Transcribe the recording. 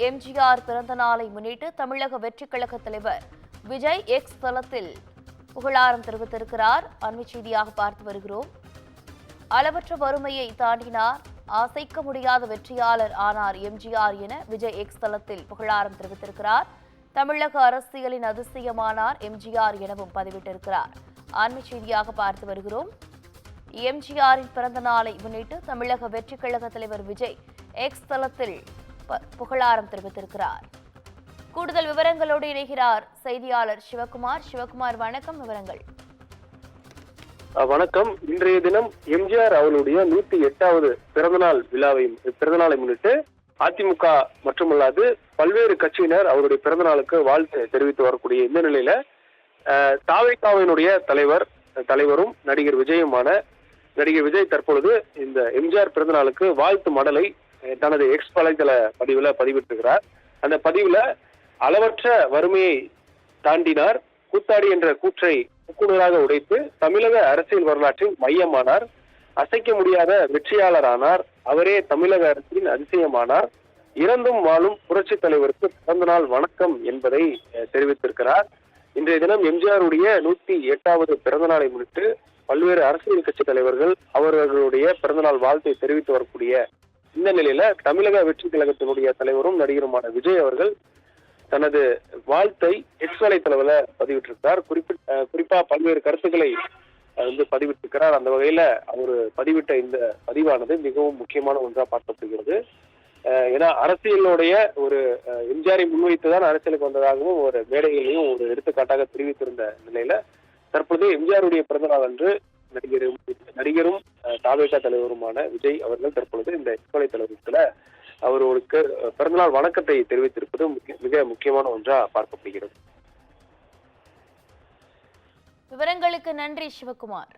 எம்ஜிஆர் பிறந்த நாளை முன்னிட்டு தமிழக வெற்றிக் கழக தலைவர் விஜய் எக்ஸ் தளத்தில் புகழாரம் தெரிவித்திருக்கிறார். அண்மை செய்தியாக பார்த்து வருகிறோம். அளவற்ற வறுமையை தாண்டினார், அசைக்க முடியாத வெற்றியாளர் ஆனார் எம்ஜிஆர் என விஜய் எக்ஸ் தளத்தில் புகழாரம் தெரிவித்திருக்கிறார். தமிழக அரசியலின் அதிசயமானார் எம்ஜிஆர் எனவும் பதிவிட்டிருக்கிறார். அண்மை செய்தியாக பார்த்து வருகிறோம். எம்ஜிஆரின் பிறந்த நாளை முன்னிட்டு தமிழக வெற்றிக் கழக தலைவர் விஜய் எக்ஸ் தளத்தில் புகழாரம் தெரிவித்திருக்கிறார். கூடுதல் விவரங்களோடு இணைகிறார் செய்தியாளர் சிவகுமார். சிவகுமார், வணக்கம். விவரங்கள். வணக்கம். இன்றைய தினம் எம்ஜிஆர் அவருடைய 108வது பிறந்தநாளை முன்னிட்டு அதிமுக மட்டுமல்லாது பல்வேறு கட்சியினர் அவருடைய பிறந்த நாளுக்கு வாழ்த்து தெரிவித்து வரக்கூடிய இந்த நிலையில தாவேகாவினுடைய தலைவரும் நடிகர் விஜய் தற்பொழுது இந்த எம்ஜிஆர் பிறந்த நாளுக்கு வாழ்த்து மடலை தனது எக்ஸ் வலைதள பதிவுல பதிவிட்டிருக்கிறார். அந்த பதிவுல அளவற்ற வறுமையை தாண்டினார், கூத்தாடி என்ற கூற்றை முக்குநூறாக உடைத்து தமிழக அரசியல் வரலாற்றில் மையமானார், அசைக்க முடியாத வெற்றியாளரானார், அவரே தமிழக அரசின் அதிசயமானார், இறந்தும் வாழும் புரட்சி தலைவருக்கு பிறந்த நாள் வணக்கம் என்பதை தெரிவித்திருக்கிறார். இன்றைய தினம் எம்ஜிஆருடைய 108வது பிறந்த நாளை முன்னிட்டு பல்வேறு அரசியல் கட்சி தலைவர்கள் அவர்களுடைய பிறந்தநாள் வாழ்த்தை தெரிவித்து வரக்கூடிய இந்த நிலையில தமிழக வெற்றி கழகத்தினுடைய தலைவரும் நடிகருமான விஜய் அவர்கள் தனது வாழ்த்தை எக்ஸ் வலைத்தளவுல பதிவிட்டிருக்கிறார். குறிப்பா பல்வேறு கருத்துக்களை பதிவிட்டிருக்கிறார். அந்த வகையில அவர் பதிவிட்ட இந்த பதிவானது மிகவும் முக்கியமான ஒன்றா பார்க்கப்படுகிறது. ஏன்னா அரசியலுடைய ஒரு எம்ஜிஆரை முன்வைத்துதான் அரசியலுக்கு வந்ததாகவும் ஒரு மேடைகளையும் ஒரு எடுத்துக்காட்டாக தெரிவித்திருந்த நிலையில தற்போது எம்ஜிஆருடைய பிறந்தநாள் அன்று நடிகரும் தாவேகா தலைவருமான விஜய் அவர்கள் தற்பொழுது இந்த எக்ஸ் வலைத்தளத்துல அவர்களுக்கு பிறந்தநாள் வணக்கத்தை தெரிவித்திருப்பது மிக முக்கியமான ஒன்றா பார்க்கப்படுகிறது. விவரங்களுக்கு நன்றி சிவகுமார்.